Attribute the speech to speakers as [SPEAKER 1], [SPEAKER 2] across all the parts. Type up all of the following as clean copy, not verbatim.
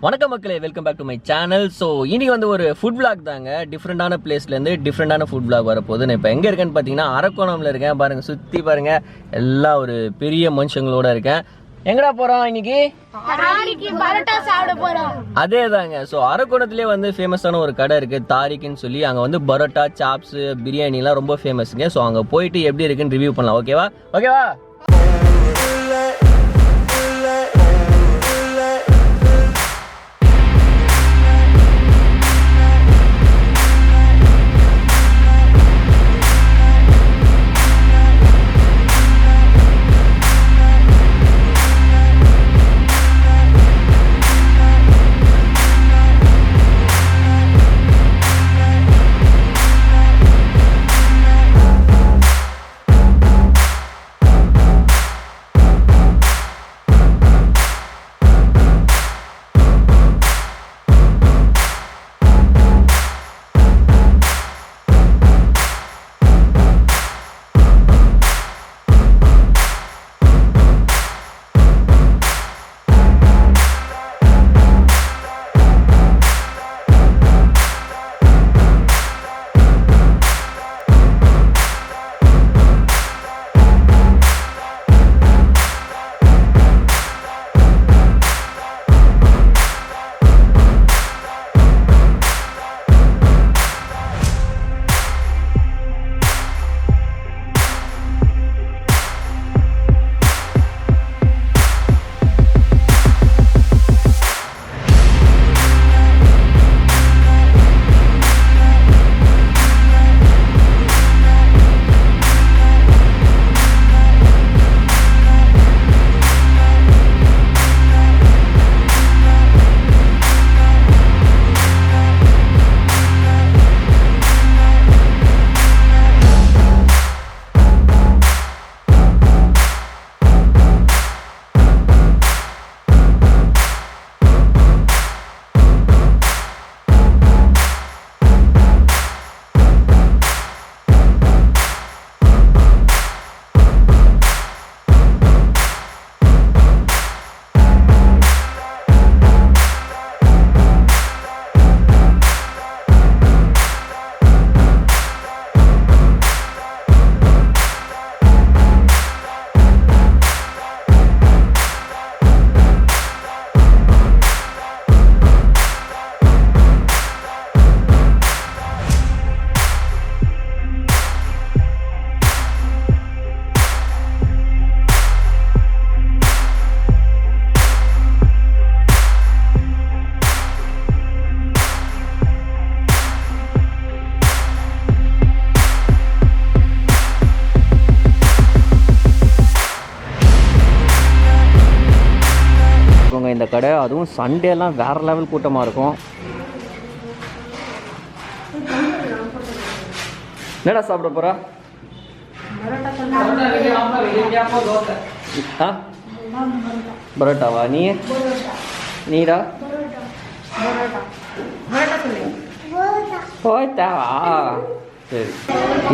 [SPEAKER 1] வணக்கம் மக்களே, welcome back to my channel. So இன்னைக்கு வந்து ஒரு ஃபுட் vlog தாங்க. டிஃப்ரெண்டான பிளேஸ்லேருந்து டிஃப்ரெண்டான ஃபுட் vlog வரப்போகுது. நான் இப்போ எங்கே இருக்கேன்னு பார்த்தீங்கன்னா அரக்கோணமில் இருக்கேன். பாருங்கள், சுற்றி பாருங்கள், எல்லா ஒரு பெரிய மனுஷங்களோட இருக்கேன். எங்கடா போகிறோம் இன்னைக்கு? அதே தாங்க. ஸோ அரக்கோணத்துலேயே வந்து ஃபேமஸான ஒரு கடை இருக்குது, தாரிக்குன்னு சொல்லி. அங்கே வந்து பரோட்டா, சாப்ஸு, பிரியாணிலாம் ரொம்ப ஃபேமஸுங்க. ஸோ அங்கே போயிட்டு எப்படி இருக்குன்னு ரிவ்யூ பண்ணலாம். ஓகேவா? இந்த கடை அதுவும் சண்டேலாம் வேற லெவல் கூட்டமாக இருக்கும். என்னடா சாப்பிட போறா? பரோட்டாவா? நீடா போய்த்தாவா? சரி,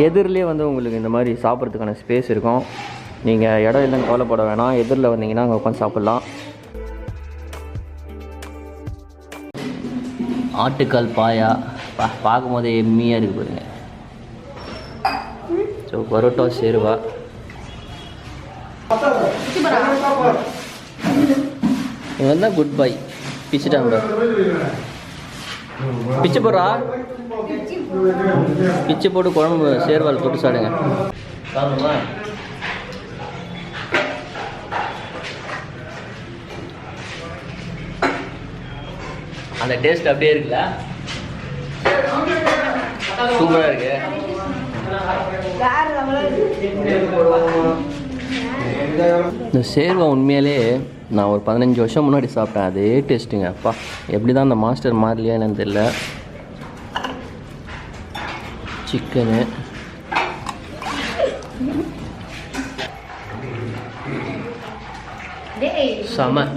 [SPEAKER 1] எதிரிலே வந்து உங்களுக்கு இந்த மாதிரி சாப்பிட்றதுக்கான ஸ்பேஸ் இருக்கும். நீங்கள் இடம் இல்லைன்னு கவலைப்பட வேணாம். எதிரில் வந்தீங்கன்னா அங்கே உட்காந்து சாப்பிட்லாம். ஆட்டுக்கால் பாயா பார்க்கும் போதே எம்மியாக இருக்குது பாருங்க. ஸோ பரோட்டா சேருவா. இவன் தான் குட் பாய். பிச்சுட்டாங்க. பிச்சு போடுறா. பிச்சு போட்டு குழம்பு சேர்வால் தொட்டு சாடுங்க. சாப்பிடுமா? அந்த டேஸ்ட் அப்படியே இருக்குல்ல, சூப்பராக இருக்கு. இந்த சேர்வா உண்மையிலே நான் ஒரு 15 வருஷம் முன்னாடி சாப்பிட்டேன். அதே டேஸ்ட்டுங்க. அப்பா, எப்படி தான் அந்த மாஸ்டர் மாறலையா என்னன்னு தெரியல. சிக்கனு செம.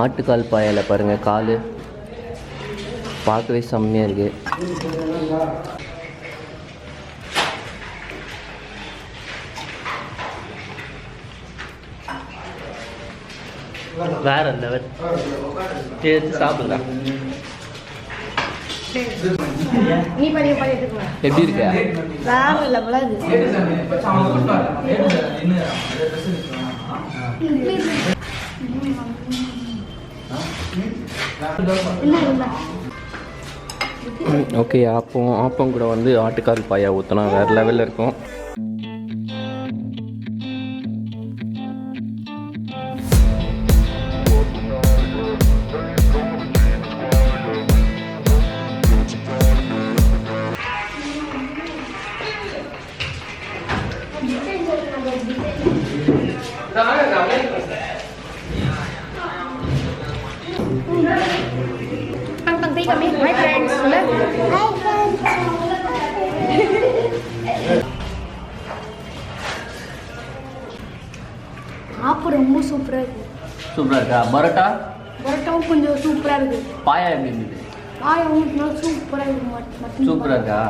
[SPEAKER 1] ஆட்டுக்கால் பாயால் பாருங்கள், கால் பார்க்கவே செம்மையாக இருக்குது. வேற லெவல். எடுத்து சாப்பிடலாம். எப்படி இருக்கு?
[SPEAKER 2] வேற லெவலா இருக்கு.
[SPEAKER 1] ஓகே, ஆப்பம் கூட வந்து ஆட்டுக்கால் பாயா ஊற்றினா வேறு லெவலில் இருக்கும்.
[SPEAKER 2] ஆப்பு ரொம்ப சூப்பரா இருக்கு.
[SPEAKER 1] சூப்பரா இருக்கா?
[SPEAKER 2] பரோட்டாவும் கொஞ்சம் சூப்பரா இருக்கு.
[SPEAKER 1] பாயா எப்படி இருந்தது?
[SPEAKER 2] பாயா சூப்பரா இருக்கு.
[SPEAKER 1] சூப்பரா இருக்கா?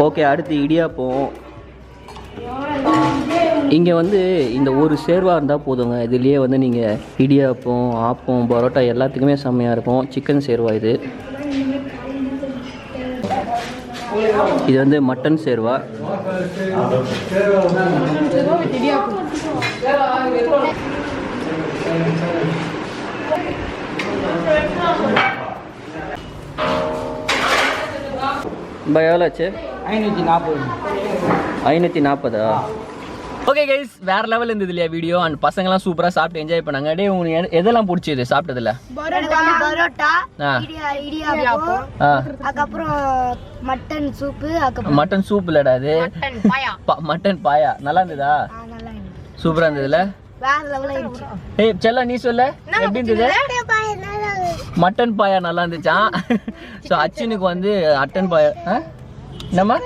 [SPEAKER 1] ஓகே, அடுத்து இடியாப்பம். இங்கே வந்து இந்த ஒரு சேர்வா இருந்தால் போதுங்க. இதுலேயே வந்து நீங்கள் இடியாப்பம், ஆப்பம், பரோட்டா எல்லாத்துக்குமே செம்மையாக இருக்கும். சிக்கன் சேர்வா இது. இது வந்து மட்டன் சேர்வா. எவ்வளோ ஆச்சு? 540. ஓகே கைஸ், வேற லெவல் இருந்தது இல்லையா வீடியோ? அண்ட் பசங்கலாம் சூப்பராக சாப்பிட்டு என்ஜாய் பண்ணாங்க. டே, உங்களுக்கு எதெல்லாம் பிடிச்சது சாப்பிட்டதுல?
[SPEAKER 2] பரோட்டா, இடியாப்பம், அதுக்கப்புறம் மட்டன் சூப்பு.
[SPEAKER 1] மட்டன் சூப் இல்லடா அது, மட்டன் பாயா. நல்லா இருந்ததா? சூப்பரா இருந்ததுல?
[SPEAKER 2] வேற லெவலா இருந்துச்சு.
[SPEAKER 1] ஏய் செல்ல, நீ சொல்ல எப்படி இருந்தது? மட்டன் பாயா நல்லா இருந்துச்சான். ஸோ அச்சினுக்கு வந்து மட்டன் பாயா என்னம்மா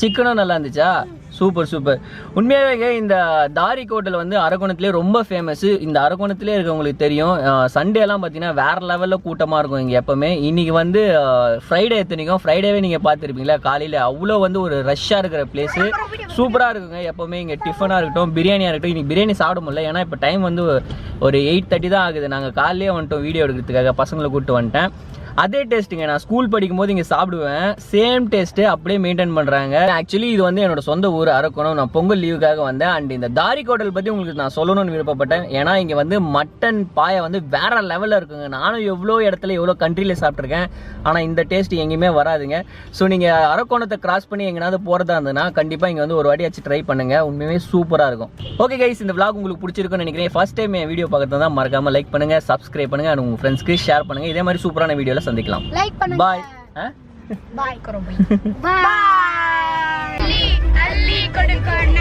[SPEAKER 1] சிக்கனும் நல்லா இருந்துச்சா? Super super. உண்மையாகவே இந்த தாரிக் ஹோட்டல் வந்து அரக்கோணத்துலேயே ரொம்ப ஃபேமஸ். இந்த அரக்கோணத்துலேயே இருக்கவங்களுக்கு தெரியும். சண்டேலாம் பார்த்தீங்கன்னா வேறு லெவலில் கூட்டமாக இருக்கும் இங்கே எப்போவுமே. இன்றைக்கி வந்து ஃப்ரைடே எத்தனைக்கும், ஃப்ரைடேவே நீங்கள் பார்த்துருப்பீங்களா காலையில் அவ்வளோ வந்து ஒரு ரஷ்ஷாக இருக்கிற பிளேஸு. சூப்பராக இருக்குங்க எப்போவுமே. இங்கே டிஃபனாக இருக்கட்டும், பிரியாணியாக இருக்கட்டும். இன்றைக்கி பிரியாணி சாப்பிட முடியல, ஏன்னா இப்போ டைம் வந்து ஒரு 8:30 தான் ஆகுது. நாங்கள் காலையிலே வந்துட்டோம் வீடியோ எடுக்கிறதுக்காக, பசங்களை கூப்பிட்டு வந்துட்டேன். அதே டேஸ்ட்டுங்க நான் ஸ்கூல் படிக்கும் போது இங்கே சாப்பிடுவேன். சேம் டேஸ்ட்டு அப்படியே மெயின்டைன் பண்ணுறாங்க. ஆக்சுவலி இது வந்து என்னோட சொந்த ஊர் அரக்கோணம். நான் பொங்கல் லீவுக்காக வந்தேன். அண்ட் இந்த தாரிக் ஹோட்டல் பற்றி உங்களுக்கு நான் சொல்லணும்னு விருப்பப்பட்டேன். ஏன்னா இங்கே வந்து மட்டன் பாயை வந்து வேற லெவலில் இருக்குங்க. நானும் எவ்வளோ இடத்துல எவ்வளோ கண்ட்ரியில் சாப்பிட்ருக்கேன், ஆனால் இந்த டேஸ்ட் எங்கேயுமே வராதுங்க. ஸோ நீங்கள் அரக்கோணத்தை கிராஸ் பண்ணி எங்கேயாவது போகிறதா இருந்ததுன்னா கண்டிப்பாக இங்கே வந்து ஒரு வாட்டியாச்சும் ட்ரை பண்ணுங்க. உண்மையுமே சூப்பராக இருக்கும். ஓகே கைஸ், இந்த vlog உங்களுக்கு பிடிச்சிருக்குன்னு நினைக்கிறேன். ஃபர்ஸ்ட் டைம் என் வீடியோ பார்க்கறது தான் மறக்காம லைக் பண்ணுங்க, சப்ஸ்கிரைப் பண்ணுங்க, அண்ட் உங்கள் ஃப்ரெண்ட்ஸ்க்கு ஷேர் பண்ணுங்க. இதே மாதிரி சூப்பரான வீடியோவில் சந்திக்கலாம்.
[SPEAKER 2] லைக் பண்ணுங்க.
[SPEAKER 1] பாய்.
[SPEAKER 2] பாய். பாய். அள்ளி கொடுக்கணும்.